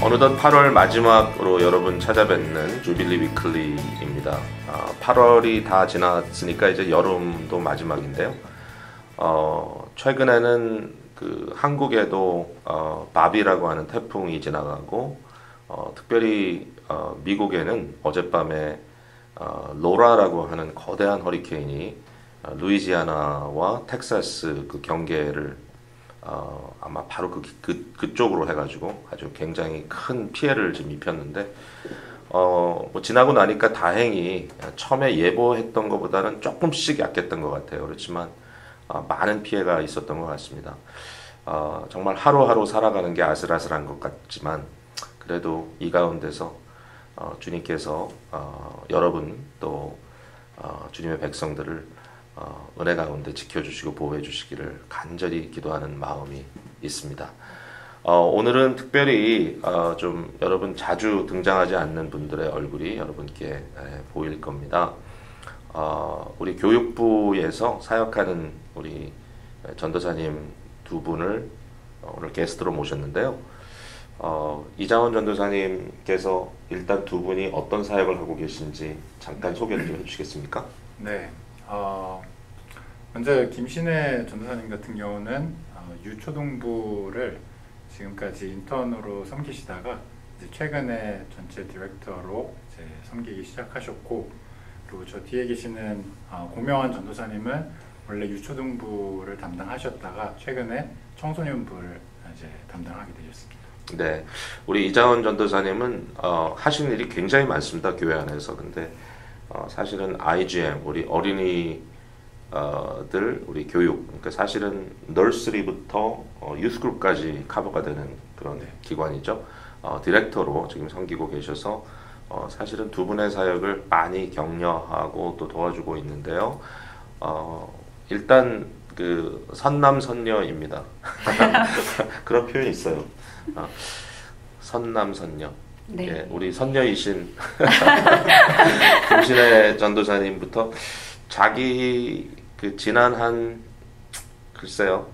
어느덧 8월 마지막으로 여러분 찾아뵙는 주빌리 위클리입니다. 8월이 다 지났으니까 이제 여름도 마지막인데요. 최근에는 그 한국에도 바비라고 하는 태풍이 지나가고 특별히 미국에는 어젯밤에 로라라고 하는 거대한 허리케인이 루이지아나와 텍사스 그 경계를 아마 바로 그쪽으로 해가지고 아주 굉장히 큰 피해를 좀 입혔는데 뭐 지나고 나니까 다행히 처음에 예보했던 것보다는 조금씩 약했던 것 같아요. 그렇지만 많은 피해가 있었던 것 같습니다. 정말 하루하루 살아가는 게 아슬아슬한 것 같지만 그래도 이 가운데서 주님께서 여러분 또 주님의 백성들을 은혜 가운데 지켜주시고 보호해 주시기를 간절히 기도하는 마음이 있습니다. 오늘은 특별히 좀 여러분 자주 등장하지 않는 분들의 얼굴이 여러분께 보일 겁니다. 우리 교육부에서 사역하는 우리 전도사님 두 분을 오늘 게스트로 모셨는데요. 이장원 전도사님께서 일단 두 분이 어떤 사역을 하고 계신지 잠깐 소개를 좀 해주시겠습니까? 네. 먼저 김신혜 전도사님 같은 경우는 유초등부를 지금까지 인턴으로 섬기시다가 이제 최근에 전체 디렉터로 이제 섬기기 시작하셨고, 그리고 저 뒤에 계시는 고명환 전도사님은 원래 유초등부를 담당하셨다가 최근에 청소년부를 이제 담당하게 되셨습니다. 네, 우리 이장원 전도사님은 하시는 일이 굉장히 많습니다, 교회 안에서. 근데 사실은 IGM, 우리 어린이 우리 교육, 그러니까 사실은 널스리부터 유스그룹까지 커버가 되는 그런 기관이죠. 디렉터로 지금 섬기고 계셔서 사실은 두 분의 사역을 많이 격려하고 또 도와주고 있는데요. 일단 그 선남선녀입니다. 그런 표현이 있어요. 선남선녀. 네. 예, 우리 선녀이신 김신혜 전도사님부터 자기 그 지난 글쎄요,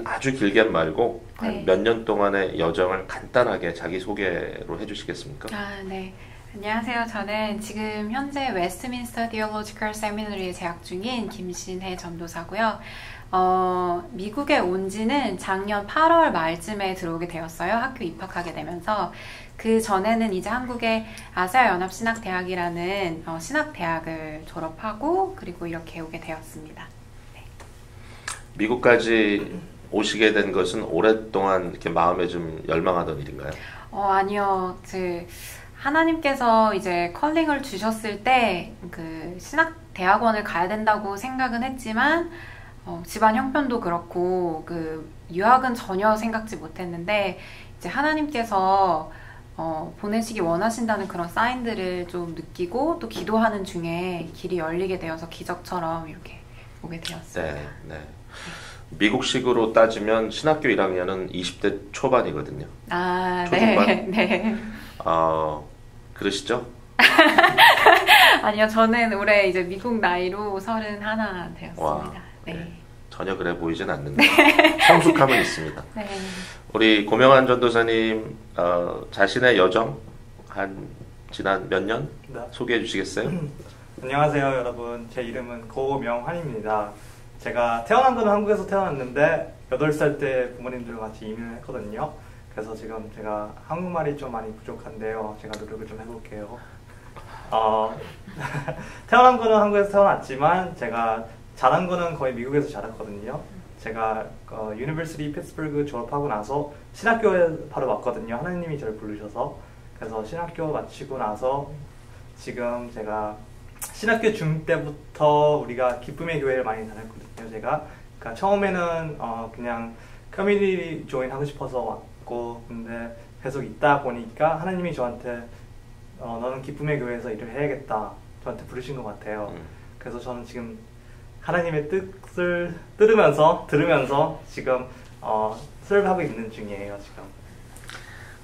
아주 길게는 말고 한 몇 년 동안의 여정을 간단하게 자기 소개로 해주시겠습니까? 네. 안녕하세요. 저는 지금 현재 웨스트민스터 디올로지컬 세미너리에 재학 중인 김신혜 전도사고요. 미국에 온 지는 작년 8월 말쯤에 들어오게 되었어요. 학교 입학하게 되면서. 그 전에는 이제 한국의 아시아연합신학대학이라는 신학대학을 졸업하고 그리고 이렇게 오게 되었습니다. 네. 미국까지 오시게 된 것은 오랫동안 이렇게 마음에 좀 열망하던 일인가요? 아니요. 하나님께서 이제 컬링을 주셨을 때 그 신학대학원을 가야 된다고 생각은 했지만 집안 형편도 그렇고 그 유학은 전혀 생각지 못했는데 이제 하나님께서 보내시기 원하신다는 그런 사인들을 좀 느끼고 또 기도하는 중에 길이 열리게 되어서 기적처럼 이렇게 오게 되었습니다. 네, 네. 미국식으로 따지면 신학교 1학년은 20대 초반이거든요. 초중반? 네, 네. 그러시죠? 아니요, 저는 올해 이제 미국 나이로 31 되었습니다. 와, 네. 네. 전혀 그래 보이진 않는데 성숙함은 있습니다. 네. 우리 고명환 전도사님 자신의 여정 지난 몇 년 네. 소개해 주시겠어요? 안녕하세요 여러분, 제 이름은 고명환입니다. 제가 태어난 건 한국에서 태어났는데 8살 때 부모님들과 같이 이민을 했거든요. 그래서 지금 제가 한국말이 좀 많이 부족한데요, 제가 노력을 좀 해볼게요. 태어난 거는 한국에서 태어났지만 제가 자란 거는 거의 미국에서 자랐거든요. 제가 유니버시티 피츠버그 졸업하고 나서 신학교에 바로 왔거든요. 하나님이 저를 부르셔서. 그래서 신학교 마치고 나서 지금 제가 신학교 중 때부터 우리가 기쁨의 교회를 많이 다녔거든요. 제가 그러니까 처음에는 그냥 커뮤니티 조인 하고 싶어서 왔고, 근데 계속 있다 보니까 하나님이 저한테 너는 기쁨의 교회에서 일을 해야겠다 저한테 부르신 것 같아요. 그래서 저는 지금 하나님의 뜻을 들으면서 지금 설교하고 있는 중이에요. 지금.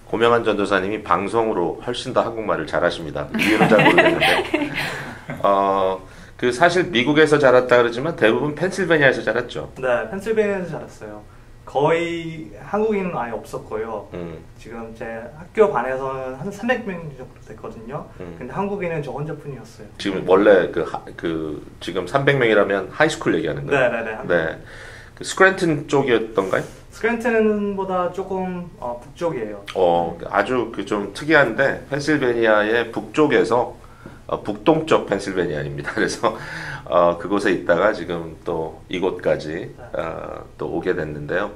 고명환 전도사님이 방송으로 훨씬 더 한국말을 잘하십니다. 이유는 잘 모르겠는데 사실 미국에서 자랐다 그러지만 대부분 펜실베니아에서 자랐죠. 네, 펜실베니아에서 자랐어요. 거의 한국인은 아예 없었고요. 지금 제 학교 반에서는 한 300명 정도 됐거든요. 근데 한국인은 저 혼자뿐이었어요. 지금 원래 지금 300명이라면 하이스쿨 얘기하는 거예요? 네네네. 네. 그 스크랜튼 쪽이었던가요? 스크랜튼보다 조금 북쪽이에요. 아주 좀 특이한데 펜실베니아의 북쪽에서 북동쪽 펜실베니아입니다. 그래서 그곳에 있다가 지금 또 이곳까지 또 오게 됐는데요.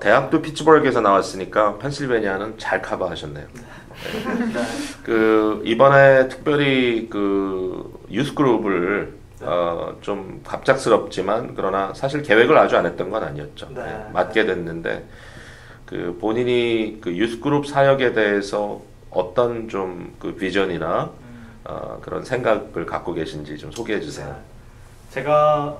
대학도 피츠버그에서 나왔으니까 펜실베니아는 잘 커버하셨네요. 네. 이번에 특별히 유스 그룹을 좀 갑작스럽지만 그러나 사실 계획을 아주 안 했던 건 아니었죠. 네. 네, 맡게 됐는데 본인이 유스 그룹 사역에 대해서 어떤 좀 비전이나 그런 생각을 갖고 계신지 좀 소개해 주세요. 네. 제가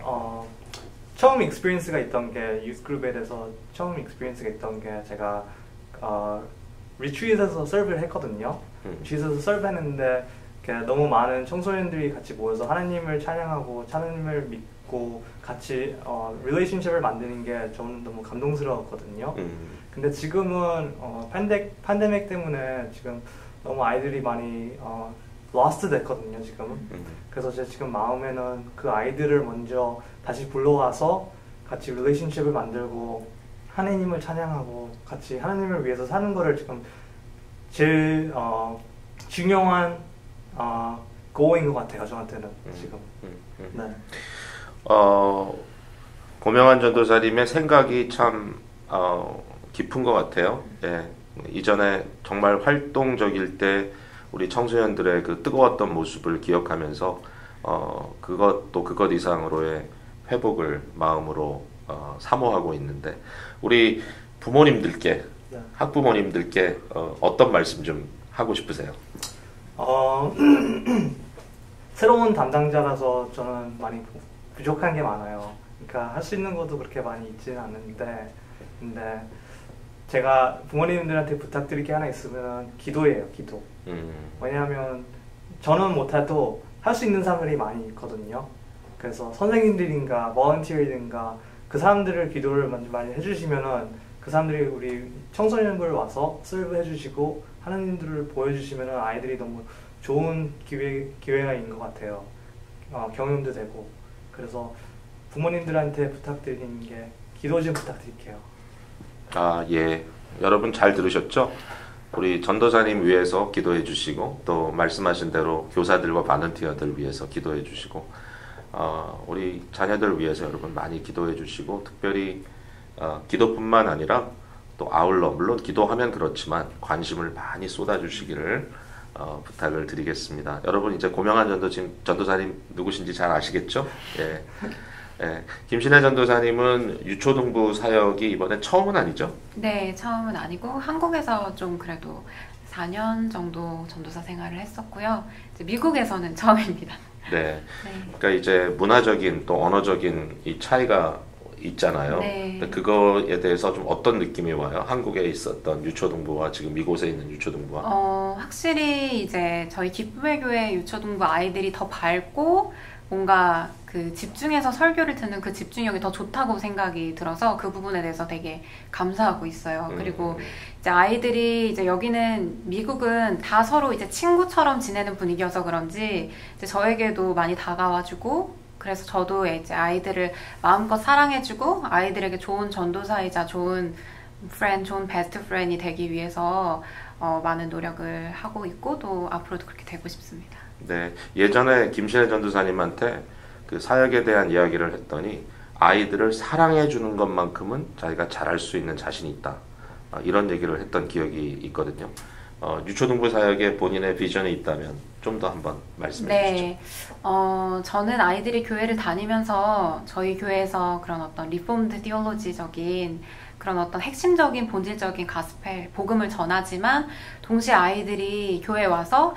처음 익스피리언스가 있던 게 유스 그룹에 대해서 처음 익스피리언스가 있던 게 제가 리트리트에서 서브를 했거든요. 리트리트에서 서브했는데 너무 많은 청소년들이 같이 모여서 하나님을 찬양하고 하나님을 믿고 같이 릴레이션십을 만드는 게 저는 너무 감동스러웠거든요. 근데 지금은 팬데믹 때문에 지금 너무 아이들이 많이 lost 됐거든요, 지금은. 그래서 제 지금 마음에는 그 아이들을 먼저 다시 불러와서 같이 릴레이션십을 만들고 하나님을 찬양하고 같이 하나님을 위해서 사는 거를 지금 제일 중요한 goal인 것 같아요, 저한테는 지금. 네. 고명환 전도사님의 생각이 참 깊은 것 같아요. 예. 이전에 정말 활동적일 때 우리 청소년들의 그 뜨거웠던 모습을 기억하면서 그것 이상으로의 회복을 마음으로 사모하고 있는데 우리 부모님들께 네. 학부모님들께 어떤 말씀 좀 하고 싶으세요? 새로운 담당자라서 저는 많이 부족한 게 많아요. 그러니까 할 수 있는 것도 그렇게 많이 있지는 않는데 근데 제가 부모님들한테 부탁드릴 게 하나 있으면 기도예요, 기도. 왜냐하면 저는 못해도 할 수 있는 사람들이 많이 있거든요. 그래서 선생님들인가 volunteer인가 그 사람들을 기도를 많이 해주시면은 그 사람들이 우리 청소년들 와서 서브 해주시고 하나님들을 보여주시면은 아이들이 너무 좋은 기회인 것 같아요. 경험도 되고. 그래서 부모님들한테 부탁드리는 게 기도 좀 부탁드릴게요. 예. 여러분 잘 들으셨죠? 우리 전도사님 위해서 기도해 주시고 또 말씀하신 대로 교사들과 발런티어들 위해서 기도해 주시고 우리 자녀들 위해서 여러분 많이 기도해 주시고 특별히 기도뿐만 아니라 또 아울러 물론 기도하면 그렇지만 관심을 많이 쏟아 주시기를 부탁을 드리겠습니다. 여러분 이제 고명환 전도사님 누구신지 잘 아시겠죠? 예. 예. 김신혜 전도사님은 유초등부 사역이 이번에 처음은 아니죠? 네, 처음은 아니고 한국에서 좀 그래도 4년 정도 전도사 생활을 했었고요. 이제 미국에서는 처음입니다. 네. 그러니까 이제 문화적인 또 언어적인 이 차이가 있잖아요. 네. 그거에 대해서 좀 어떤 느낌이 와요? 한국에 있었던 유초등부와 지금 이곳에 있는 유초등부와? 확실히 이제 저희 기쁨의 교회 유초등부 아이들이 더 밝고 뭔가 그 집중해서 설교를 듣는 그 집중력이 더 좋다고 생각이 들어서 그 부분에 대해서 되게 감사하고 있어요. 그리고 이제 아이들이 이제 여기는 미국은 다 서로 이제 친구처럼 지내는 분위기여서 그런지 이제 저에게도 많이 다가와주고 그래서 저도 이제 아이들을 마음껏 사랑해주고 아이들에게 좋은 전도사이자 좋은 프렌드, 좋은 베스트 프렌드이 되기 위해서 많은 노력을 하고 있고 또 앞으로도 그렇게 되고 싶습니다. 네, 예전에 김신혜 전도사님한테 그 사역에 대한 이야기를 했더니 아이들을 사랑해 주는 것만큼은 자기가 잘할 수 있는 자신이 있다. 이런 얘기를 했던 기억이 있거든요. 유초등부 사역에 본인의 비전이 있다면 좀 더 한번 말씀해 주시죠. 네, 저는 아이들이 교회를 다니면서 저희 교회에서 그런 어떤 리폼드 디올로지적인 그런 어떤 핵심적인 본질적인 가스펠, 복음을 전하지만 동시에 아이들이 교회에 와서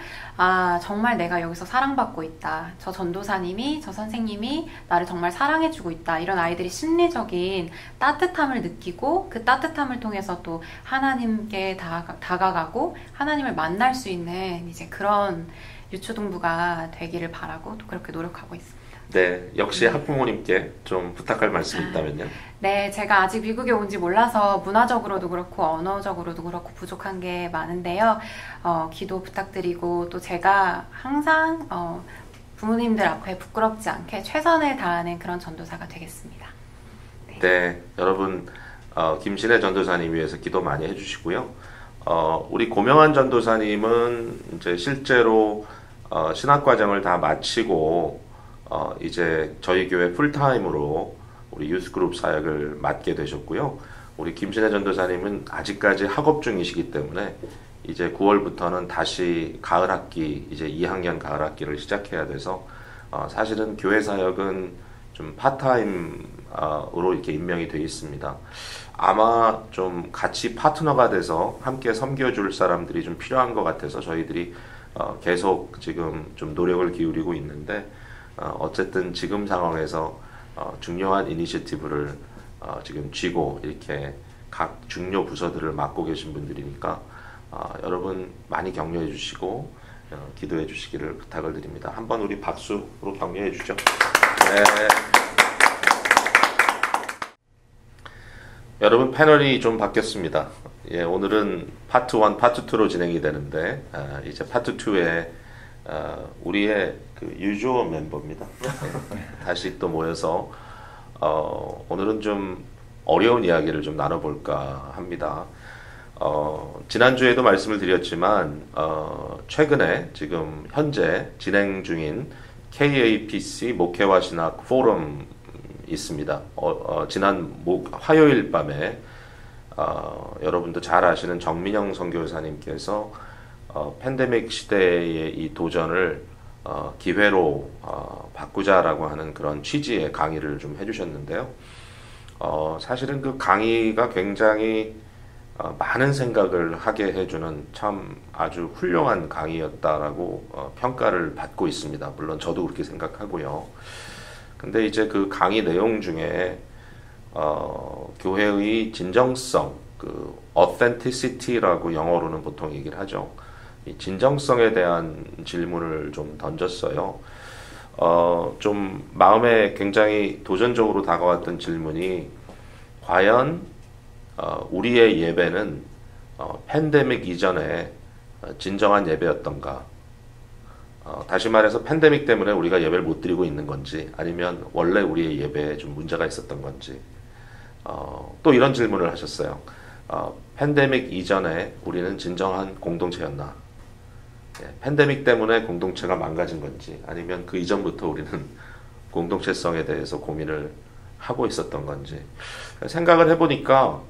정말 내가 여기서 사랑받고 있다. 저 전도사님이, 저 선생님이 나를 정말 사랑해주고 있다. 이런 아이들이 심리적인 따뜻함을 느끼고 그 따뜻함을 통해서 또 하나님께 다가가고 하나님을 만날 수 있는 이제 그런 유초등부가 되기를 바라고 또 그렇게 노력하고 있습니다. 네, 역시 학부모님께 좀 부탁할 말씀이 있다면요. 네, 제가 아직 미국에 온 지 몰라서 문화적으로도 그렇고 언어적으로도 그렇고 부족한 게 많은데요. 기도 부탁드리고 또 제가 항상 부모님들 앞에 부끄럽지 않게 최선을 다하는 그런 전도사가 되겠습니다. 네, 여러분 김신혜 전도사님 위해서 기도 많이 해주시고요. 우리 고명환 전도사님은 이제 실제로 신학과정을 다 마치고 이제 저희 교회 풀타임으로 우리 유스그룹 사역을 맡게 되셨고요. 우리 김신혜 전도사님은 아직까지 학업 중이시기 때문에 이제 9월부터는 다시 가을 학기, 이제 2학년 가을 학기를 시작해야 돼서 사실은 교회 사역은 좀 파트타임으로 이렇게 임명이 되어 있습니다. 아마 좀 같이 파트너가 돼서 함께 섬겨줄 사람들이 좀 필요한 것 같아서 저희들이 계속 지금 좀 노력을 기울이고 있는데 어쨌든 지금 상황에서 중요한 이니셔티브를 지금 쥐고 이렇게 각 중요 부서들을 맡고 계신 분들이니까 여러분 많이 격려해 주시고 기도해 주시기를 부탁을 드립니다. 한번 우리 박수로 격려해 주죠. 네. 여러분 패널이 좀 바뀌었습니다. 예, 오늘은 파트 1, 파트 2로 진행이 되는데 이제 파트 2에 우리의 그 유조 멤버입니다. 다시 또 모여서 오늘은 좀 어려운 이야기를 좀 나눠볼까 합니다. 지난주에도 말씀을 드렸지만 최근에 지금 현재 진행 중인 KAPC 목회와 신학 포럼 있습니다. 지난 화요일 밤에 여러분도 잘 아시는 정민영 선교사님께서 팬데믹 시대의 이 도전을 기회로 바꾸자라고 하는 그런 취지의 강의를 좀 해주셨는데요. 사실은 그 강의가 굉장히 많은 생각을 하게 해주는 참 아주 훌륭한 강의였다라고 평가를 받고 있습니다. 물론 저도 그렇게 생각하고요. 근데 이제 그 강의 내용 중에 교회의 진정성, 그 authenticity라고 영어로는 보통 얘기를 하죠. 이 진정성에 대한 질문을 좀 던졌어요. 좀 마음에 굉장히 도전적으로 다가왔던 질문이 과연 우리의 예배는 팬데믹 이전에 진정한 예배였던가? 다시 말해서 팬데믹 때문에 우리가 예배를 못 드리고 있는 건지 아니면 원래 우리의 예배에 좀 문제가 있었던 건지 또 이런 질문을 하셨어요. 팬데믹 이전에 우리는 진정한 공동체였나? 팬데믹 때문에 공동체가 망가진 건지 아니면 그 이전부터 우리는 공동체성에 대해서 고민을 하고 있었던 건지 생각을 해보니까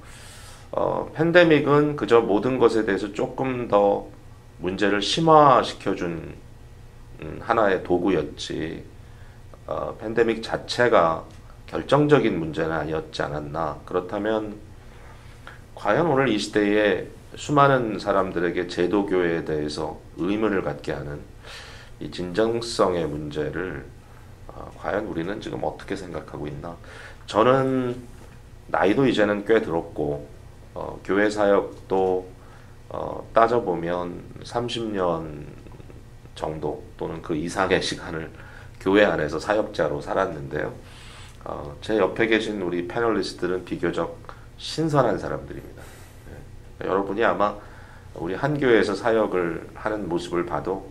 팬데믹은 그저 모든 것에 대해서 조금 더 문제를 심화시켜준 하나의 도구였지 팬데믹 자체가 결정적인 문제는 아니었지 않았나. 그렇다면 과연 오늘 이 시대에 수많은 사람들에게 제도교회에 대해서 의문을 갖게 하는 이 진정성의 문제를 과연 우리는 지금 어떻게 생각하고 있나. 저는 나이도 이제는 꽤 들었고 교회 사역도 따져보면 30년 정도 또는 그 이상의 시간을 교회 안에서 사역자로 살았는데요. 제 옆에 계신 우리 패널리스트들은 비교적 신선한 사람들입니다. 여러분이 아마 우리 한 교회에서 사역을 하는 모습을 봐도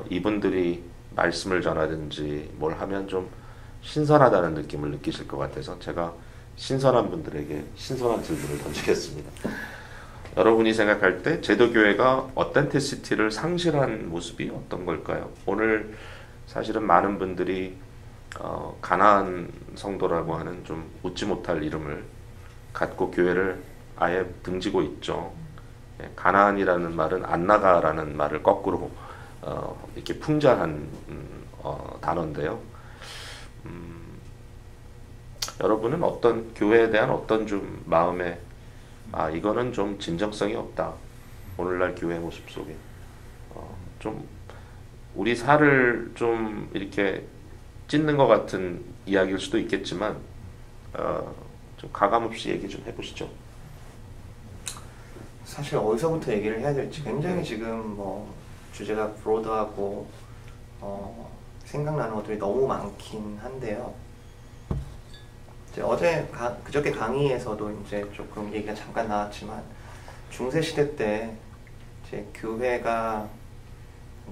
이분들이 말씀을 전하든지 뭘 하면 좀 신선하다는 느낌을 느끼실 것 같아서 제가 신선한 분들에게 신선한 질문을 던지겠습니다. 여러분이 생각할 때 제도교회가 어텐티시티를 상실한 모습이 어떤 걸까요? 오늘 사실은 많은 분들이 가나안 성도라고 하는 좀 웃지 못할 이름을 갖고 교회를 아예 등지고 있죠. 가나안이라는 말은 안 나가라는 말을 거꾸로 이렇게 풍자한 단어인데요. 여러분은 어떤 교회에 대한 어떤 좀 마음에 이거는 좀 진정성이 없다. 오늘날 교회 모습 속에 좀 우리 살을 좀 이렇게 찢는 것 같은 이야기일 수도 있겠지만 좀 가감없이 얘기 좀 해보시죠. 사실 어디서부터 얘기를 해야 될지 굉장히 지금 뭐 주제가 브로드하고 생각나는 것들이 너무 많긴 한데요. 이제 그저께 강의에서도 이제 조금 얘기가 잠깐 나왔지만 중세 시대 때 이제 교회가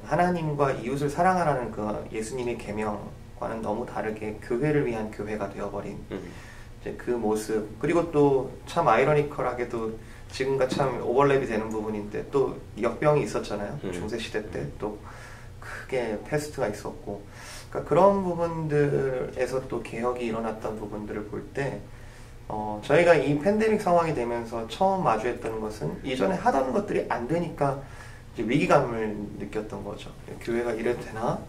하나님과 이웃을 사랑하라는 그 예수님의 계명과는 너무 다르게 교회를 위한 교회가 되어버린 이제 그 모습, 그리고 또 참 아이러니컬하게도 지금과 참 오버랩이 되는 부분인데 또 역병이 있었잖아요. 중세 시대 때 또 크게 패스트가 있었고, 그러니까 그런 부분들에서 또 개혁이 일어났던 부분들을 볼 때 저희가 이 팬데믹 상황이 되면서 처음 마주했던 것은 이전에 하던 것들이 안 되니까 이제 위기감을 느꼈던 거죠. 교회가 이래도 되나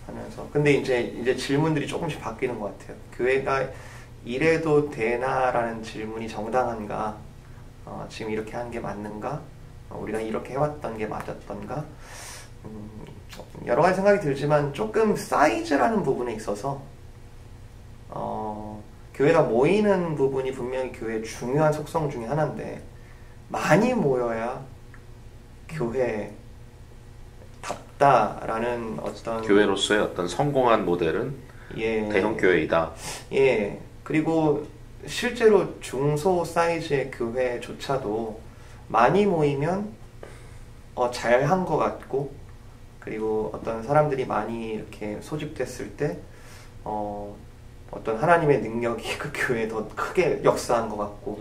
하면서. 근데 이제 질문들이 조금씩 바뀌는 것 같아요. 교회가 이래도 되나라는 질문이 정당한가? 지금 이렇게 하는 게 맞는가? 우리가 이렇게 해왔던 게 맞았던가? 여러 가지 생각이 들지만 조금 사이즈라는 부분에 있어서 교회가 모이는 부분이 분명히 교회의 중요한 속성 중에 하나인데, 많이 모여야 교회답다라는 어떤 교회로서의 어떤 성공한 모델은 예, 대형 교회이다. 예, 그리고 실제로 중소 사이즈의 교회조차도 많이 모이면 잘한 것 같고, 그리고 어떤 사람들이 많이 이렇게 소집됐을 때 어떤 하나님의 능력이 그 모교회에 더 크게 역사한 것 같고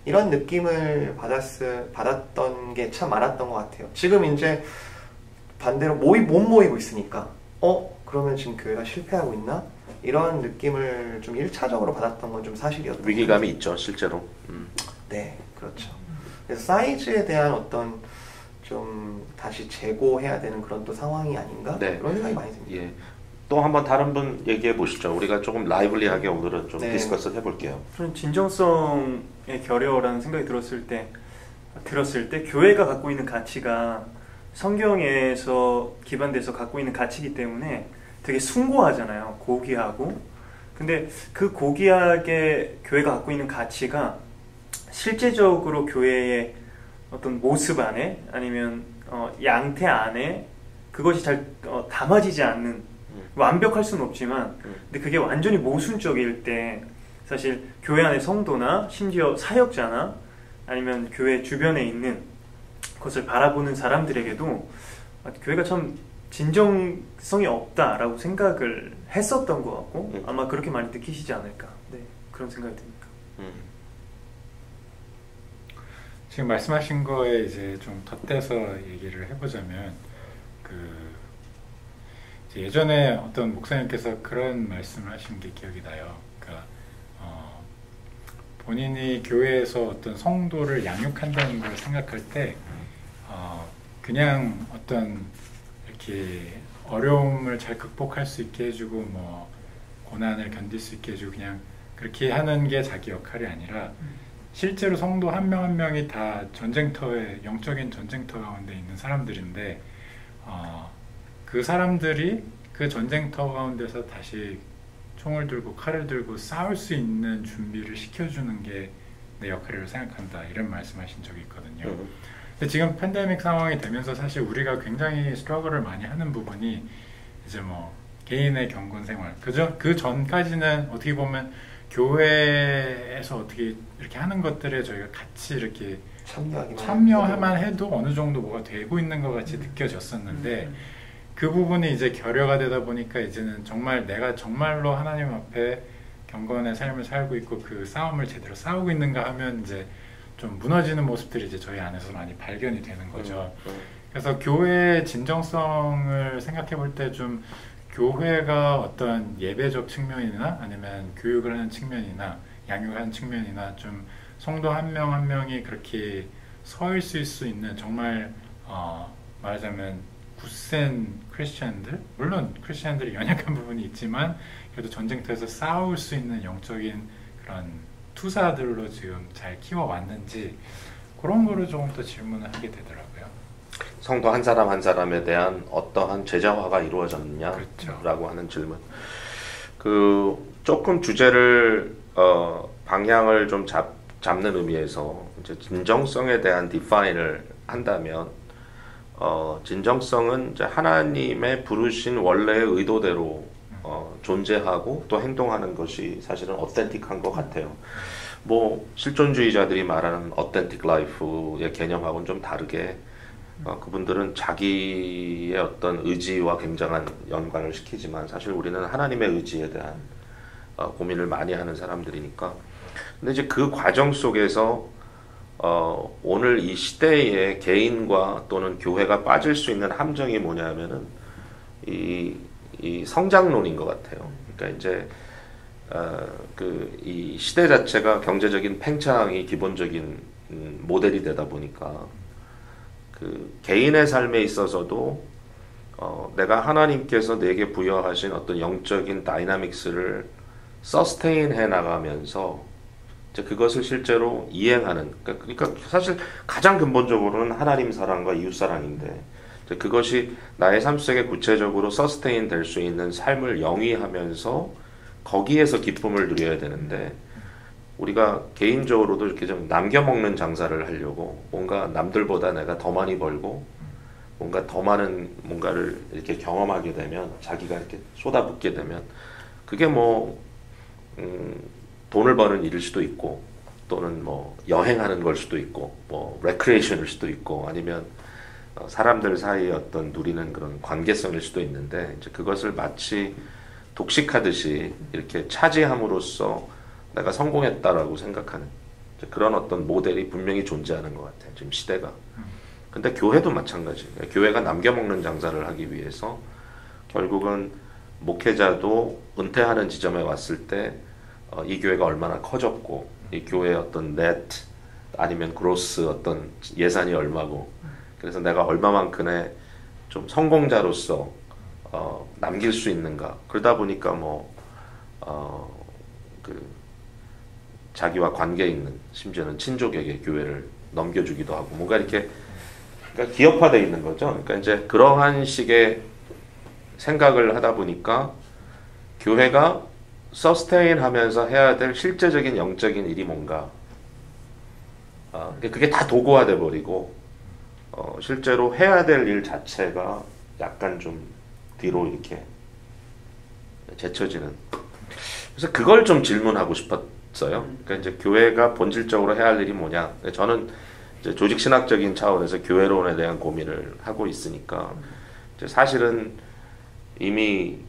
이런 느낌을 받았던 게 참 많았던 것 같아요. 지금 이제 반대로 못 모이고 있으니까 그러면 지금 교회가 실패하고 있나? 이런 느낌을 좀 1차적으로 받았던 건 좀 사실이었던 위기감이 있죠, 실제로. 네, 그렇죠. 그래서 사이즈에 대한 어떤 좀 다시 재고해야 되는 그런 또 상황이 아닌가? 네. 그런 생각이 많이 듭니다. 예. 또 한번 다른 분 얘기해 보시죠. 우리가 조금 라이블리하게 오늘은 좀 네. 디스커스 해볼게요. 저는 진정성의 결여라는 생각이 들었을 때 교회가 갖고 있는 가치가 성경에서 기반돼서 갖고 있는 가치이기 때문에 되게 숭고하잖아요. 고귀하고. 근데 그 고귀하게 교회가 갖고 있는 가치가 실제적으로 교회의 어떤 모습 안에 아니면 양태 안에 그것이 잘 담아지지 않는, 완벽할 수는 없지만 근데 그게 완전히 모순적일 때 사실 교회 안의 성도나 심지어 사역자나 아니면 교회 주변에 있는 것을 바라보는 사람들에게도 교회가 참 진정성이 없다라고 생각을 했었던 것 같고 아마 그렇게 많이 느끼시지 않을까, 네, 그런 생각이 듭니다. 지금 말씀하신 거에 이제 좀 덧대서 얘기를 해보자면 이제 예전에 어떤 목사님께서 그런 말씀을 하신 게 기억이 나요. 그러니까 본인이 교회에서 어떤 성도를 양육한다는 걸 생각할 때 그냥 어떤 이렇게 어려움을 잘 극복할 수 있게 해주고 뭐 고난을 견딜 수 있게 해주고 그냥 그렇게 하는 게 자기 역할이 아니라 실제로 성도 한 명 한 명이 다 전쟁터에, 영적인 전쟁터 가운데 있는 사람들인데 그 사람들이 그 전쟁터 가운데서 다시 총을 들고 칼을 들고 싸울 수 있는 준비를 시켜주는 게 내 역할이라고 생각한다, 이런 말씀하신 적이 있거든요. 근데 지금 팬데믹 상황이 되면서 사실 우리가 굉장히 스트러글을 많이 하는 부분이 이제 뭐 개인의 경건 생활, 그 전까지는 어떻게 보면 교회에서 어떻게 이렇게 하는 것들에 저희가 같이 이렇게 참여만 해도 어느 정도 뭐가 되고 있는 것 같이 느껴졌었는데 그 부분이 이제 결여가 되다 보니까 이제는 정말 내가 정말로 하나님 앞에 경건의 삶을 살고 있고 그 싸움을 제대로 싸우고 있는가 하면 이제 좀 무너지는 모습들이 이제 저희 안에서 많이 발견이 되는 거죠. 그래서 교회의 진정성을 생각해 볼 때 좀 교회가 어떤 예배적 측면이나 아니면 교육을 하는 측면이나 양육을 하는 측면이나 좀 성도 한 명 한 명이 그렇게 서 있을 수 있는 정말 말하자면 굳센 크리스찬들, 물론 크리스찬들이 연약한 부분이 있지만 그래도 전쟁터에서 싸울 수 있는 영적인 그런 투사들로 지금 잘 키워왔는지 그런 거를 조금 더 질문을 하게 되더라고요. 성도 한 사람 한 사람에 대한 어떠한 제자화가 이루어졌느냐라고 그렇죠. 하는 질문. 조금 주제를 방향을 좀 잡는 의미에서 이제 진정성에 대한 디파인을 한다면 진정성은 이제 하나님의 부르신 원래의 의도대로 존재하고 또 행동하는 것이 사실은 어텐틱한 것 같아요. 뭐 실존주의자들이 말하는 어텐틱 라이프의 개념하고는 좀 다르게 그분들은 자기의 어떤 의지와 굉장한 연관을 시키지만 사실 우리는 하나님의 의지에 대한 고민을 많이 하는 사람들이니까. 근데 이제 그 과정 속에서 오늘 이 시대의 개인과 또는 교회가 빠질 수 있는 함정이 뭐냐면은 이 성장론인 것 같아요. 그러니까 이제 이 시대 자체가 경제적인 팽창이 기본적인 모델이 되다 보니까 그 개인의 삶에 있어서도 내가 하나님께서 내게 부여하신 어떤 영적인 다이나믹스를 서스테인 해 나가면서 이제 그것을 실제로 이행하는, 그러니까 사실 가장 근본적으로는 하나님 사랑과 이웃 사랑인데 이제 그것이 나의 삶 속에 구체적으로 서스테인 될 수 있는 삶을 영위하면서 거기에서 기쁨을 누려야 되는데 우리가 개인적으로도 이렇게 좀 남겨먹는 장사를 하려고 뭔가 남들보다 내가 더 많이 벌고 뭔가 더 많은 뭔가를 이렇게 경험하게 되면 자기가 이렇게 쏟아붓게 되면 그게 뭐 돈을 버는 일일 수도 있고 또는 뭐 여행하는 걸 수도 있고 뭐 레크레이션일 수도 있고 아니면 사람들 사이에 어떤 누리는 그런 관계성일 수도 있는데 이제 그것을 마치 독식하듯이 이렇게 차지함으로써 내가 성공했다라고 생각하는 그런 어떤 모델이 분명히 존재하는 것 같아요. 지금 시대가. 근데 교회도 마찬가지예요. 교회가 남겨먹는 장사를 하기 위해서 결국은 목회자도 은퇴하는 지점에 왔을 때 이 교회가 얼마나 커졌고 이 교회의 어떤 넷 아니면 그로스 어떤 예산이 얼마고 그래서 내가 얼마만큼의 좀 성공자로서 남길 수 있는가. 그러다 보니까 자기와 관계 있는 심지어는 친족에게 교회를 넘겨주기도 하고 뭔가 이렇게 그러니까 기업화되어 있는 거죠. 그러니까 이제 그러한 식의 생각을 하다 보니까 교회가 서스테인 하면서 해야 될 실제적인 영적인 일이 뭔가 그게 다 도구화돼 버리고 실제로 해야 될 일 자체가 약간 좀 뒤로 이렇게 제쳐지는. 그래서 그걸 좀 질문하고 싶었어요. 그러니까 이제 교회가 본질적으로 해야 할 일이 뭐냐. 저는 이제 조직 신학적인 차원에서 교회론에 대한 고민을 하고 있으니까 이제 사실은 이미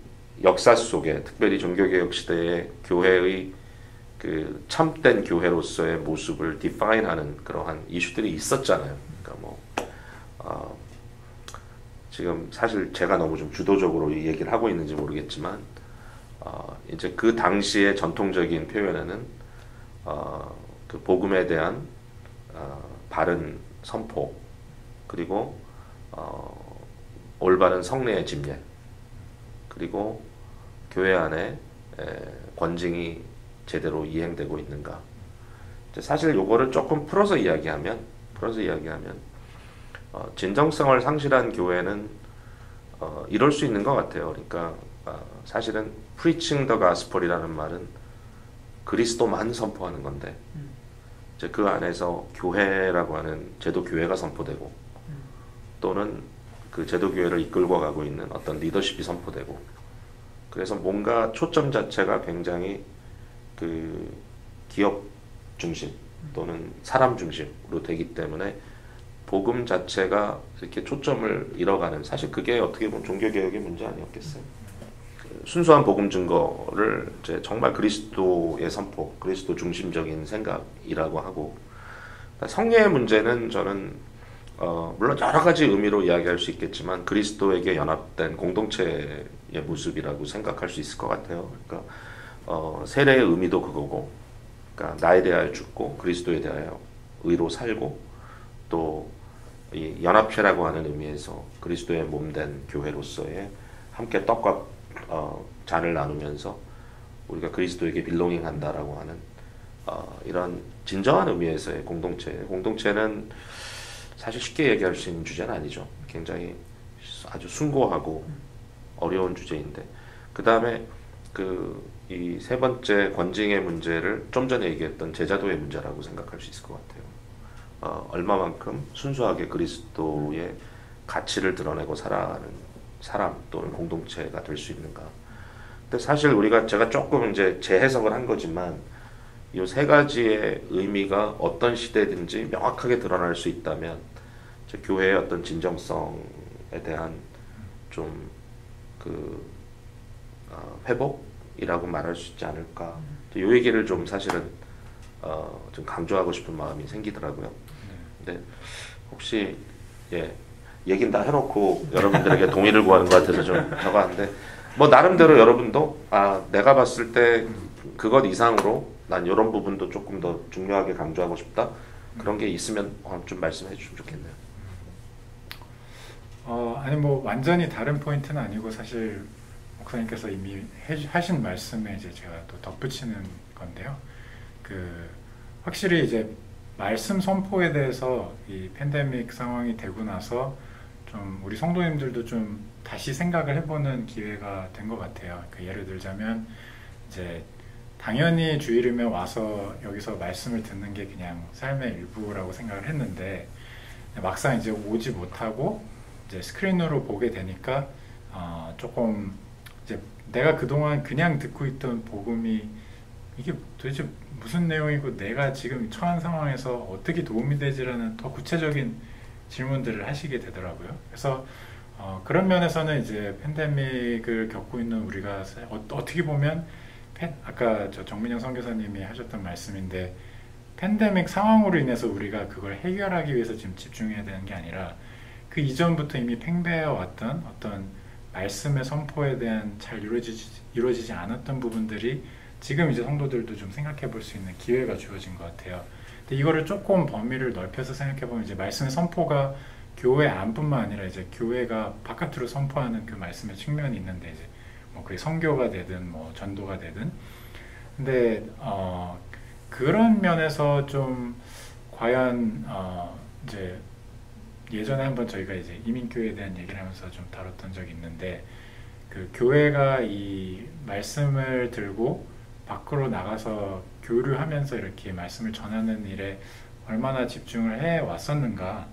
역사 속에 특별히 종교개혁 시대에 교회의 그 참된 교회로서의 모습을 디파인하는 그러한 이슈들이 있었잖아요. 그러니까 지금 사실 제가 너무 좀 주도적으로 이 얘기를 하고 있는지 모르겠지만 이제 그 당시의 전통적인 표현에는 그 복음에 대한 바른 선포 그리고 올바른 성례의 집례 그리고 교회 안에 권징이 제대로 이행되고 있는가. 사실 요거를 조금 풀어서 이야기하면 진정성을 상실한 교회는 이럴 수 있는 것 같아요. 그러니까 사실은 preaching the gospel이라는 말은 그리스도만 선포하는 건데 이제 그 안에서 교회라고 하는 제도 교회가 선포되고 또는 그 제도 교회를 이끌고 가고 있는 어떤 리더십이 선포되고 그래서 뭔가 초점 자체가 굉장히 그 기업 중심 또는 사람 중심으로 되기 때문에 복음 자체가 이렇게 초점을 잃어가는 사실 그게 어떻게 보면 종교개혁의 문제 아니었겠어요. 순수한 복음 증거를 이제 정말 그리스도의 선포, 그리스도 중심적인 생각이라고 하고 성례의 문제는 저는 물론 여러 가지 의미로 이야기할 수 있겠지만 그리스도에게 연합된 공동체의 모습이라고 생각할 수 있을 것 같아요. 그러니까 세례의 의미도 그거고, 그러니까 나에 대하여 죽고 그리스도에 대하여 의로 살고 또 이 연합체라고 하는 의미에서 그리스도의 몸된 교회로서의 함께 떡과 잔을 나누면서 우리가 그리스도에게 빌로잉한다라고 하는 이런 진정한 의미에서의 공동체는 사실 쉽게 얘기할 수 있는 주제는 아니죠. 굉장히 아주 숭고하고 어려운 주제인데 그 다음에 이 세 번째 권징의 문제를 좀 전에 얘기했던 제자도의 문제라고 생각할 수 있을 것 같아요. 얼마만큼 순수하게 그리스도의 가치를 드러내고 살아가는 사람 또는 공동체가 될 수 있는가. 근데 사실 제가 조금 이제 재해석을 한 거지만 이 세 가지의 의미가 어떤 시대든지 명확하게 드러날 수 있다면 이제 교회의 어떤 진정성에 대한 좀 회복이라고 말할 수 있지 않을까. 이 얘기를 좀 사실은 좀 강조하고 싶은 마음이 생기더라고요. 근데 혹시 얘기는 다 해놓고 여러분들에게 동의를 구하는 것 같아서 좀 저거 하는데 뭐 나름대로 여러분도 내가 봤을 때 그것 이상으로 난 이런 부분도 조금 더 중요하게 강조하고 싶다 그런 게 있으면 좀 말씀해 주시면 좋겠네요. 아니 뭐 완전히 다른 포인트는 아니고 사실 목사님께서 이미 하신 말씀에 이제 제가 또 덧붙이는 건데요. 확실히 이제 말씀 선포에 대해서 이 팬데믹 상황이 되고 나서 좀 우리 성도님들도 좀 다시 생각을 해보는 기회가 된 것 같아요. 예를 들자면 이제 당연히 주일이면 와서 여기서 말씀을 듣는 게 그냥 삶의 일부라고 생각을 했는데 막상 이제 오지 못하고 이제 스크린으로 보게 되니까 조금 이제 내가 그동안 그냥 듣고 있던 복음이 이게 도대체 무슨 내용이고 내가 지금 처한 상황에서 어떻게 도움이 되지라는 더 구체적인 질문들을 하시게 되더라고요. 그래서 그런 면에서는 이제 팬데믹을 겪고 있는 우리가 어떻게 보면 아까 정민영 선교사님이 하셨던 말씀인데 팬데믹 상황으로 인해서 우리가 그걸 해결하기 위해서 지금 집중해야 되는 게 아니라 그 이전부터 이미 팽배해 왔던 어떤 말씀의 선포에 대한 잘 이루어지지 않았던 부분들이 지금 이제 성도들도 좀 생각해 볼 수 있는 기회가 주어진 것 같아요. 근데 이거를 조금 범위를 넓혀서 생각해 보면 이제 말씀의 선포가 교회 안뿐만 아니라 이제 교회가 바깥으로 선포하는 그 말씀의 측면이 있는데 이제 뭐 그게 선교가 되든 뭐 전도가 되든 근데 그런 면에서 좀 과연 이제 예전에 한번 저희가 이제 이민교회에 대한 얘기를 하면서 좀 다뤘던 적이 있는데 그 교회가 이 말씀을 들고 밖으로 나가서 교류하면서 이렇게 말씀을 전하는 일에 얼마나 집중을 해 왔었는가.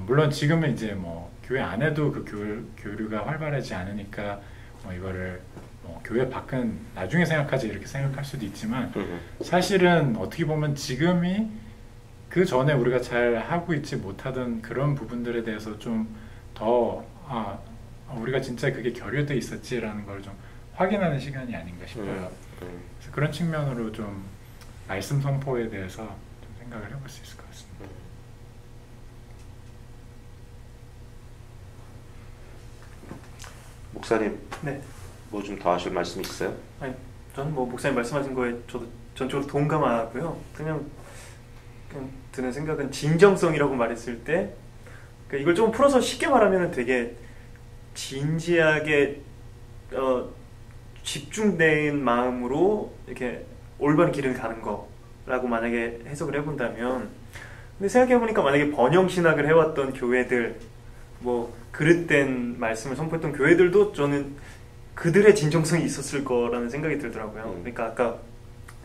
물론 지금은 이제 뭐 교회 안에도 그 교류가 활발하지 않으니까 뭐 이거를 뭐 교회 밖은 나중에 생각하지 이렇게 생각할 수도 있지만 사실은 어떻게 보면 지금이 그 전에 우리가 잘 하고 있지 못하던 그런 부분들에 대해서 좀 더 우리가 진짜 그게 결여돼 있었지라는 걸 좀 확인하는 시간이 아닌가 싶어요. 그래서 그런 측면으로 좀 말씀 선포에 대해서 좀 생각을 해볼 수 있을 것 같습니다. 목사님, 네. 뭐 좀 더 하실 말씀 있어요? 아니, 저는 뭐 목사님 말씀하신 거에 저도 전적으로 동감하고요. 그냥 드는 생각은 진정성이라고 말했을 때 그러니까 이걸 좀 풀어서 쉽게 말하면 되게 진지하게 집중된 마음으로 이렇게 올바른 길을 가는 거라고 만약에 해석을 해본다면 근데 생각해보니까 만약에 번영신학을 해왔던 교회들 뭐 그릇된 말씀을 선포했던 교회들도 저는 그들의 진정성이 있었을 거라는 생각이 들더라고요. 그러니까 아까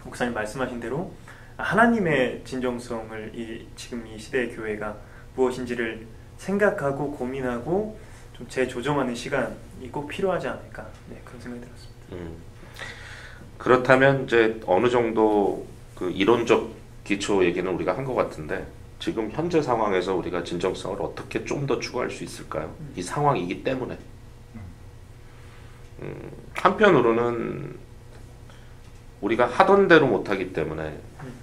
목사님 말씀하신 대로 하나님의 진정성을 지금 이 시대의 교회가 무엇인지를 생각하고 고민하고 좀 재조정하는 시간이 꼭 필요하지 않을까 그런 생각이 들었습니다. 그렇다면 이제 어느 정도 그 이론적 기초 얘기는 우리가 한 것 같은데 지금 현재 상황에서 우리가 진정성을 어떻게 좀 더 추구할 수 있을까요? 이 상황이기 때문에 한편으로는 우리가 하던 대로 못하기 때문에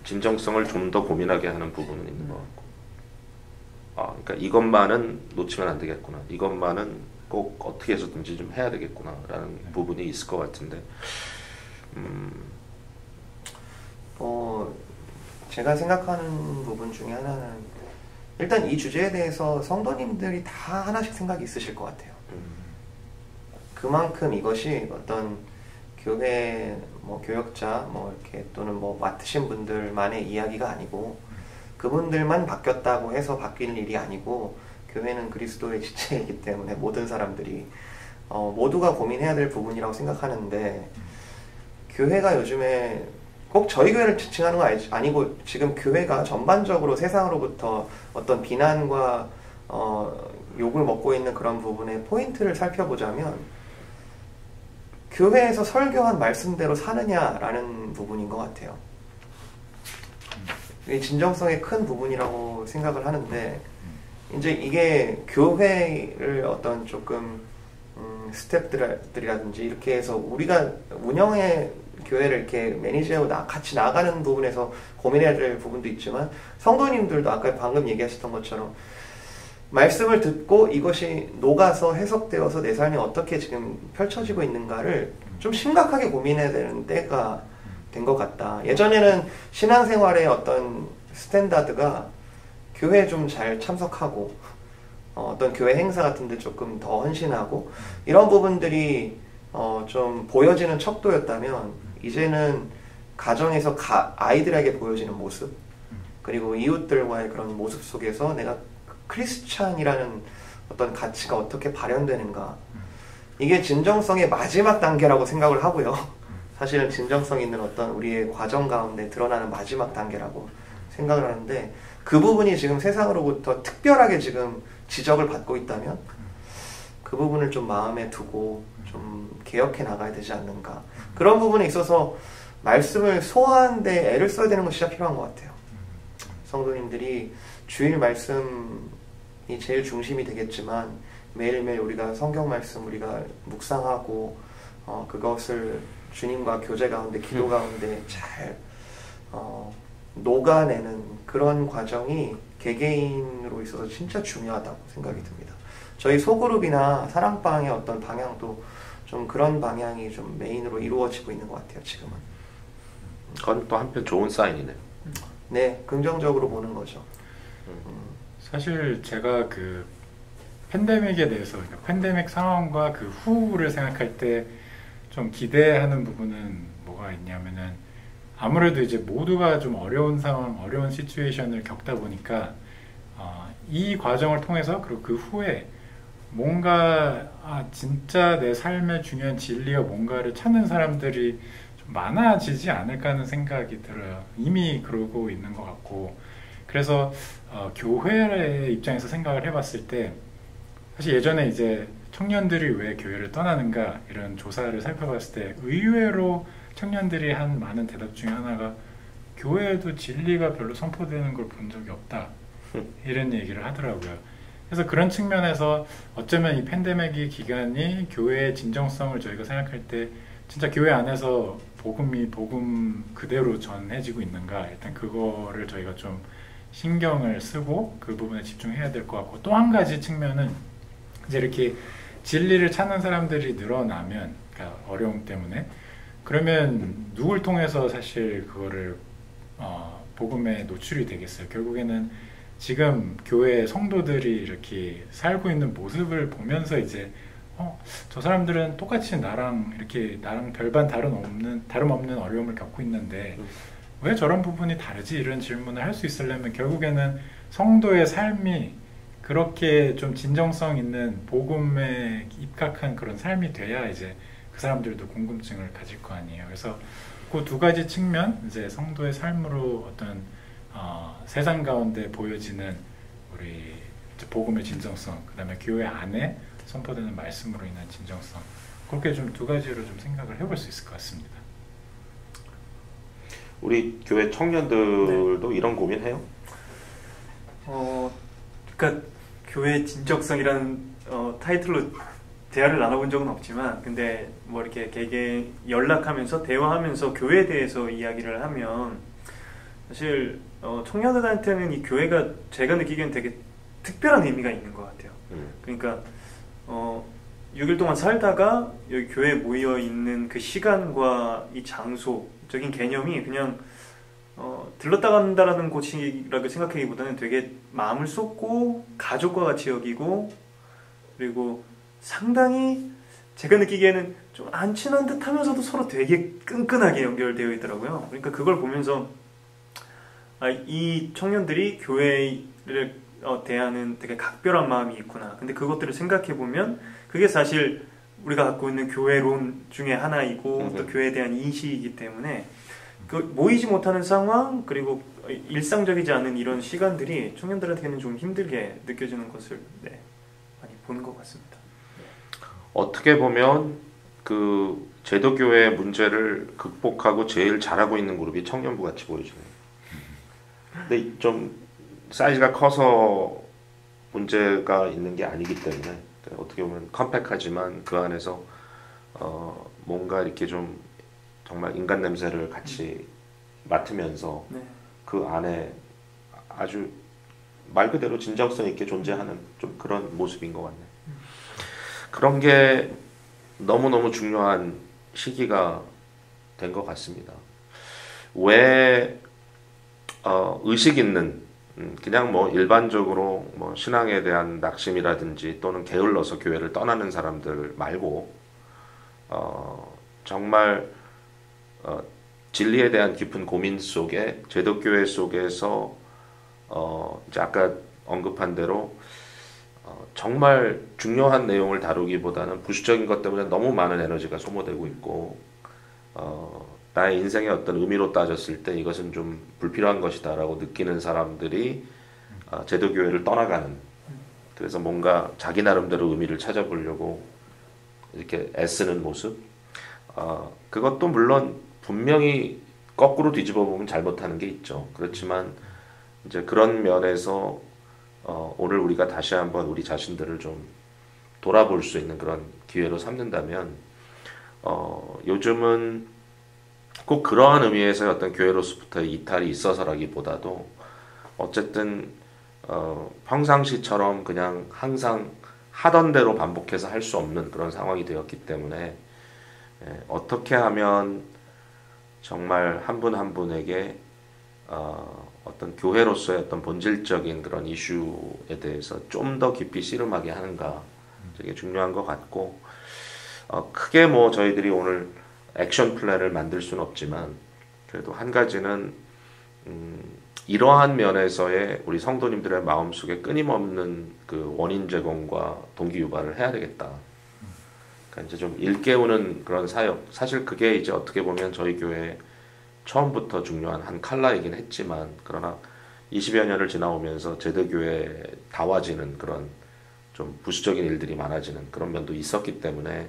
진정성을 좀 더 고민하게 하는 부분은 있는 것 같고 그러니까 이것만은 놓치면 안 되겠구나 이것만은 꼭 어떻게 해서든지 좀 해야 되겠구나 라는 부분이 있을 것 같은데 제가 생각하는 부분 중에 하나는 일단 이 주제에 대해서 성도님들이 다 하나씩 생각이 있으실 것 같아요. 그만큼 이것이 어떤 교회 뭐 교역자 뭐 이렇게 또는 뭐 맡으신 분들만의 이야기가 아니고 그분들만 바뀌었다고 해서 바뀔 일이 아니고 교회는 그리스도의 지체이기 때문에 모든 사람들이 모두가 고민해야 될 부분이라고 생각하는데 교회가 요즘에 꼭 저희 교회를 지칭하는 건 아니고 지금 교회가 전반적으로 세상으로부터 어떤 비난과 욕을 먹고 있는 그런 부분의 포인트를 살펴보자면 교회에서 설교한 말씀대로 사느냐라는 부분인 것 같아요. 이게 진정성의 큰 부분이라고 생각을 하는데 이제 이게 교회를 어떤 조금 스태프들이라든지 이렇게 해서 우리가 운영의 교회를 이렇게 매니지하고 같이 나가는 부분에서 고민해야 될 부분도 있지만 성도님들도 아까 방금 얘기하셨던 것처럼 말씀을 듣고 이것이 녹아서 해석되어서 내 삶이 어떻게 지금 펼쳐지고 있는가를 좀 심각하게 고민해야 되는 때가 된 것 같다. 예전에는 신앙생활의 어떤 스탠다드가 교회에 좀 잘 참석하고 어떤 교회 행사 같은 데 조금 더 헌신하고 이런 부분들이 좀 보여지는 척도였다면 이제는 가정에서 아이들에게 보여지는 모습 그리고 이웃들과의 그런 모습 속에서 내가 크리스찬이라는 어떤 가치가 어떻게 발현되는가 이게 진정성의 마지막 단계라고 생각을 하고요. 사실은 진정성 있는 어떤 우리의 과정 가운데 드러나는 마지막 단계라고 생각을 하는데 그 부분이 지금 세상으로부터 특별하게 지금 지적을 받고 있다면 그 부분을 좀 마음에 두고 좀 개혁해 나가야 되지 않는가. 그런 부분에 있어서 말씀을 소화하는 데 애를 써야 되는 것이 진짜 필요한 것 같아요. 성도님들이 주일 말씀이 제일 중심이 되겠지만 매일매일 우리가 성경 말씀 우리가 묵상하고 그것을 주님과 교제 가운데 기도 가운데 잘 녹아내는 그런 과정이 개개인으로 있어서 진짜 중요하다고 생각이 듭니다. 저희 소그룹이나 사랑방의 어떤 방향도 좀 그런 방향이 좀 메인으로 이루어지고 있는 것 같아요. 지금은. 그건 또 한편 좋은 사인이네요. 네, 긍정적으로 보는 거죠. 사실 제가 그 팬데믹에 대해서 그러니까 팬데믹 상황과 그 후를 생각할 때 좀 기대하는 부분은 뭐가 있냐면은 아무래도 이제 모두가 좀 어려운 상황, 어려운 시츄에이션을 겪다 보니까 이 과정을 통해서 그리고 그 후에 뭔가 진짜 내 삶의 중요한 진리와 뭔가를 찾는 사람들이 좀 많아지지 않을까 하는 생각이 들어요. 이미 그러고 있는 것 같고 그래서 교회의 입장에서 생각을 해봤을 때 사실 예전에 이제 청년들이 왜 교회를 떠나는가 이런 조사를 살펴봤을 때 의외로 청년들이 한 많은 대답 중에 하나가 교회에도 진리가 별로 선포되는 걸 본 적이 없다 이런 얘기를 하더라고요. 그래서 그런 측면에서 어쩌면 이 팬데믹 기간이 교회의 진정성을 저희가 생각할 때 진짜 교회 안에서 복음이 복음 그대로 전해지고 있는가 일단 그거를 저희가 좀 신경을 쓰고 그 부분에 집중해야 될 것 같고 또 한 가지 측면은 이제 이렇게 진리를 찾는 사람들이 늘어나면 그러니까 어려움 때문에 그러면 누굴 통해서 사실 그거를 복음에 노출이 되겠어요. 결국에는 지금 교회 성도들이 이렇게 살고 있는 모습을 보면서 이제 저 사람들은 똑같이 나랑 별반 다름없는 어려움을 겪고 있는데 왜 저런 부분이 다르지? 이런 질문을 할 수 있으려면 결국에는 성도의 삶이 그렇게 좀 진정성 있는 복음에 입각한 그런 삶이 돼야 이제 그 사람들도 궁금증을 가질 거 아니에요. 그래서 그 두 가지 측면, 이제 성도의 삶으로 어떤 세상 가운데 보여지는 우리 복음의 진정성, 그 다음에 교회 안에 선포되는 말씀으로 인한 진정성, 그렇게 좀 두 가지로 좀 생각을 해볼 수 있을 것 같습니다. 우리 교회 청년들도 이런 고민해요? 그러니까 교회 진정성이라는 타이틀로 대화를 나눠본 적은 없지만, 근데 뭐 이렇게 개개 연락하면서 대화하면서 교회에 대해서 이야기를 하면 사실 청년들한테는 이 교회가 제가 느끼기엔 되게 특별한 의미가 있는 것 같아요. 그러니까 6일 동안 살다가 여기 교회에 모여 있는 그 시간과 이 장소적인 개념이 그냥 들렀다 간다라는 곳이라고 생각하기보다는 되게 마음을 쏟고 가족과 같이 여기고, 그리고 상당히 제가 느끼기에는 좀 안 친한 듯 하면서도 서로 되게 끈끈하게 연결되어 있더라고요. 그러니까 그걸 보면서 이 청년들이 교회를 대하는 되게 각별한 마음이 있구나. 근데 그것들을 생각해 보면 그게 사실 우리가 갖고 있는 교회론 중에 하나이고 또 교회에 대한 인식이기 때문에 그 모이지 못하는 상황 그리고 일상적이지 않은 이런 시간들이 청년들한테는 좀 힘들게 느껴지는 것을 많이 보는 것 같습니다. 어떻게 보면 그 제도교회 문제를 극복하고 제일 잘하고 있는 그룹이 청년부 같이 보여지네요. 근데 좀 사이즈가 커서 문제가 있는 게 아니기 때문에 어떻게 보면 컴팩하지만 그 안에서 뭔가 이렇게 좀 정말 인간 냄새를 같이 맡으면서 그 안에 아주 말 그대로 진정성 있게 존재하는 좀 그런 모습인 것 같네요. 그런 게 너무너무 중요한 시기가 된 것 같습니다. 왜 의식 있는 그냥 뭐 일반적으로 뭐 신앙에 대한 낙심이라든지 또는 게을러서 교회를 떠나는 사람들 말고 정말 진리에 대한 깊은 고민 속에 제도교회 속에서 이제 아까 언급한 대로 정말 중요한 내용을 다루기보다는 부수적인 것 때문에 너무 많은 에너지가 소모되고 있고 나의 인생의 어떤 의미로 따졌을 때 이것은 좀 불필요한 것이다 라고 느끼는 사람들이 제도교회를 떠나가는, 그래서 뭔가 자기 나름대로 의미를 찾아보려고 이렇게 애쓰는 모습, 그것도 물론 분명히 거꾸로 뒤집어 보면 잘못하는 게 있죠. 그렇지만 이제 그런 면에서 오늘 우리가 다시 한번 우리 자신들을 좀 돌아볼 수 있는 그런 기회로 삼는다면 요즘은 꼭 그러한 의미에서의 어떤 교회로서부터의 이탈이 있어서라기보다도 어쨌든 평상시처럼 그냥 항상 하던 대로 반복해서 할 수 없는 그런 상황이 되었기 때문에 어떻게 하면 정말 한 분 한 분에게 어떤 교회로서의 어떤 본질적인 그런 이슈에 대해서 좀 더 깊이 씨름하게 하는가, 되게 중요한 것 같고 크게 뭐 저희들이 오늘 액션 플랜을 만들 수는 없지만 그래도 한 가지는 이러한 면에서의 우리 성도님들의 마음속에 끊임없는 그 원인 제공과 동기 유발을 해야 되겠다. 그러니까 이제 좀 일깨우는 그런 사역, 사실 그게 이제 어떻게 보면 저희 교회 처음부터 중요한 한 칼라이긴 했지만 그러나 20여 년을 지나오면서 제도교회에 다와지는 그런 좀 부수적인 일들이 많아지는 그런 면도 있었기 때문에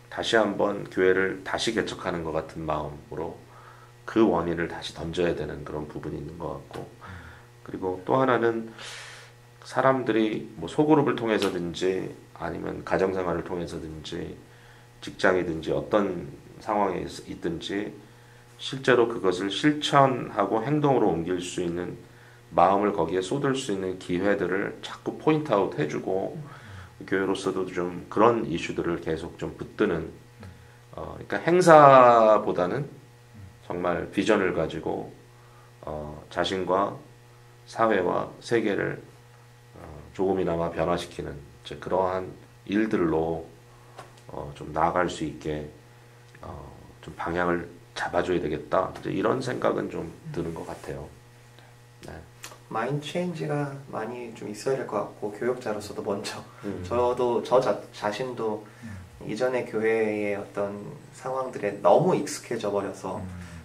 다시 한번 교회를 다시 개척하는 것 같은 마음으로 그 원인을 다시 던져야 되는 그런 부분이 있는 것 같고, 그리고 또 하나는 사람들이 뭐 소그룹을 통해서든지 아니면 가정생활을 통해서든지 직장이든지 어떤 상황에 있든지 실제로 그것을 실천하고 행동으로 옮길 수 있는 마음을 거기에 쏟을 수 있는 기회들을 자꾸 포인트아웃 해주고 교회로서도 좀 그런 이슈들을 계속 좀 붙드는 그러니까 행사보다는 정말 비전을 가지고 자신과 사회와 세계를 조금이나마 변화시키는 이제 그러한 일들로 좀 나아갈 수 있게 좀 방향을 잡아줘야 되겠다. 이제 이런 생각은 좀 드는 것 같아요. 네. 마인드 체인지가 많이 좀 있어야 될 것 같고 교육자로서도 먼저 저도 자신도 이전의 교회의 어떤 상황들에 너무 익숙해져 버려서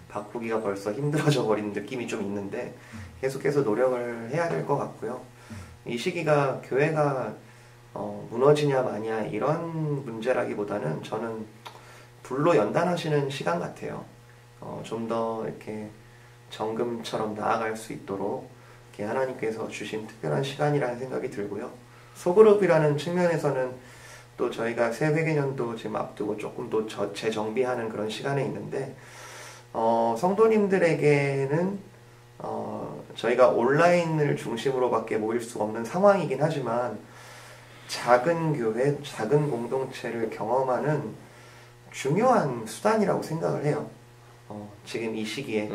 바꾸기가 벌써 힘들어져 버린 느낌이 좀 있는데 계속해서 노력을 해야 될 것 같고요. 이 시기가 교회가 무너지냐 마냐 이런 문제라기보다는 저는 불로 연단하시는 시간 같아요. 좀 더 이렇게 정금처럼 나아갈 수 있도록 이렇게 하나님께서 주신 특별한 시간이라는 생각이 들고요. 소그룹이라는 측면에서는 또 저희가 새 회계년도 지금 앞두고 조금 또 재정비하는 그런 시간에 있는데 성도님들에게는 저희가 온라인을 중심으로밖에 모일 수 없는 상황이긴 하지만 작은 교회, 작은 공동체를 경험하는 중요한 수단이라고 생각을 해요. 지금 이 시기에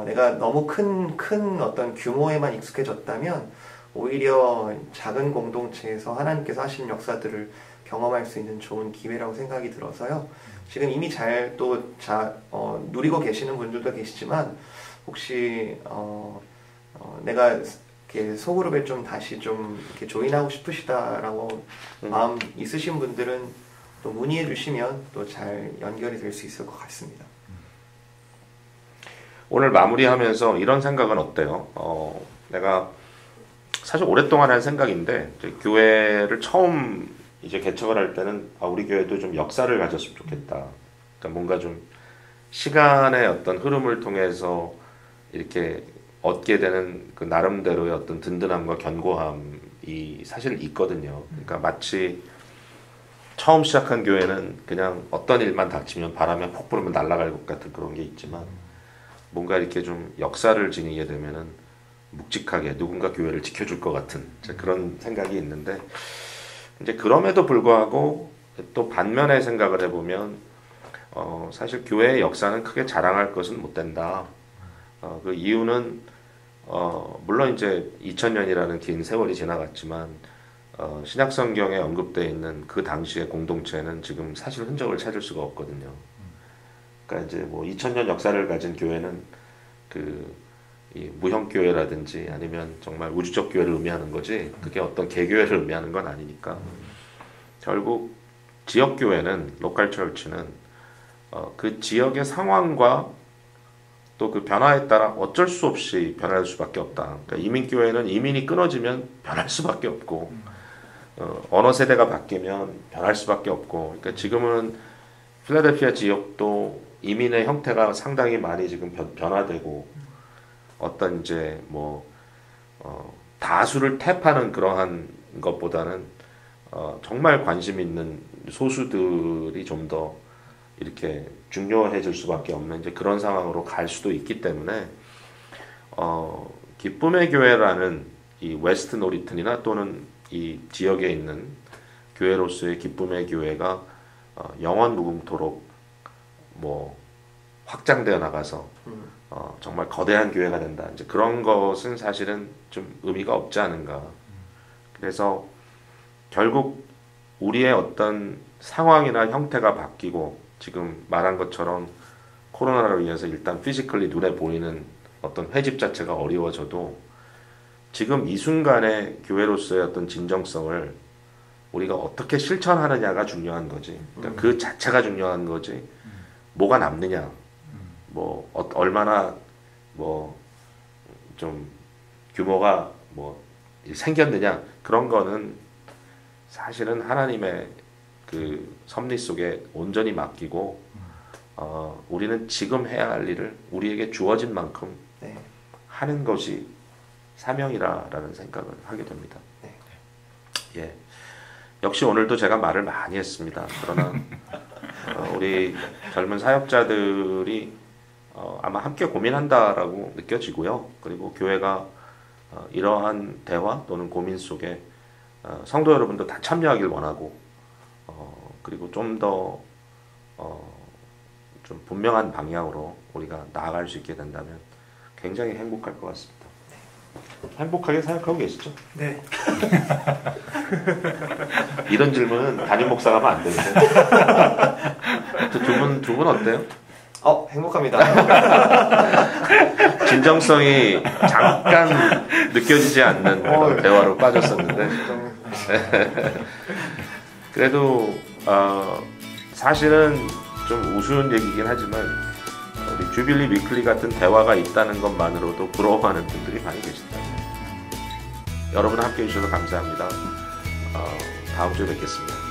내가 너무 큰 어떤 규모에만 익숙해졌다면 오히려 작은 공동체에서 하나님께서 하시는 역사들을 경험할 수 있는 좋은 기회라고 생각이 들어서요. 지금 이미 잘 누리고 계시는 분들도 계시지만 혹시 내가 이렇게 소그룹에 좀 다시 좀 이렇게 조인하고 싶으시다라고 마음 있으신 분들은 또 문의해 주시면 또 잘 연결이 될 수 있을 것 같습니다. 오늘 마무리하면서 이런 생각은 어때요? 내가 사실 오랫동안 한 생각인데 이제 교회를 처음 이제 개척을 할 때는 우리 교회도 좀 역사를 가졌으면 좋겠다. 그러니까 뭔가 좀 시간의 어떤 흐름을 통해서 이렇게 얻게 되는 그 나름대로의 어떤 든든함과 견고함이 사실 있거든요. 그러니까 마치 처음 시작한 교회는 그냥 어떤 일만 닥치면 바람에 폭 불으면 날아갈 것 같은 그런 게 있지만 뭔가 이렇게 좀 역사를 지니게 되면은 묵직하게 누군가 교회를 지켜줄 것 같은 그런 생각이 있는데 이제 그럼에도 불구하고 또 반면에 생각을 해보면 사실 교회의 역사는 크게 자랑할 것은 못 된다. 그 이유는 물론 이제 2000년이라는 긴 세월이 지나갔지만 신약 성경에 언급되어 있는 그 당시의 공동체는 지금 사실 흔적을 찾을 수가 없거든요. 그러니까 이제 뭐 2000년 역사를 가진 교회는 이 무형 교회라든지 아니면 정말 우주적 교회를 의미하는 거지 그게 어떤 개교회를 의미하는 건 아니니까 결국 지역 교회는 로컬 처치는 그 지역의 상황과 또 그 변화에 따라 어쩔 수 없이 변할 수밖에 없다. 그러니까 이민 교회는 이민이 끊어지면 변할 수밖에 없고 언어 세대가 바뀌면 변할 수밖에 없고 그러니까 지금은 필라델피아 지역도 이민의 형태가 상당히 많이 지금 변화되고 어떤 이제 뭐 다수를 태파는 그러한 것보다는 정말 관심 있는 소수들이 좀 더 이렇게 중요해질 수밖에 없는 이제 그런 상황으로 갈 수도 있기 때문에 기쁨의 교회라는 이 웨스트 노리튼이나 또는 이 지역에 있는 교회로서의 기쁨의 교회가 영원 무궁토록 뭐 확장되어 나가서 정말 거대한 교회가 된다. 이제 그런 것은 사실은 좀 의미가 없지 않은가. 그래서 결국 우리의 어떤 상황이나 형태가 바뀌고 지금 말한 것처럼 코로나로 인해서 일단 피지컬리 눈에 보이는 어떤 회집 자체가 어려워져도 지금 이 순간의 교회로서의 어떤 진정성을 우리가 어떻게 실천하느냐가 중요한 거지. 그러니까 그 자체가 중요한 거지. 뭐가 남느냐, 뭐 얼마나 뭐 좀 규모가 뭐 생겼느냐 그런 거는 사실은 하나님의 그 섭리 속에 온전히 맡기고 우리는 지금 해야 할 일을 우리에게 주어진 만큼 네. 하는 것이 사명이라는 생각을 하게 됩니다. 네. 예, 역시 오늘도 제가 말을 많이 했습니다. 그러나 우리 젊은 사역자들이 아마 함께 고민한다라고 느껴지고요. 그리고 교회가 이러한 대화 또는 고민 속에 성도 여러분도 다 참여하길 원하고 그리고 좀 더 좀 분명한 방향으로 우리가 나아갈 수 있게 된다면 굉장히 행복할 것 같습니다. 행복하게 생각하고 계시죠? 네. 이런 질문은 담임 목사가 하면 안 되는데. 두 분 어때요? 행복합니다. 진정성이 잠깐 느껴지지 않는 그런 대화로 빠졌었는데. 그래도 사실은 좀 우스운 얘기긴 하지만 우리 주빌리 위클리 같은 대화가 있다는 것만으로도 부러워하는 분들이 많이 계신다. 여러분 함께 해주셔서 감사합니다. 다음 주에 뵙겠습니다.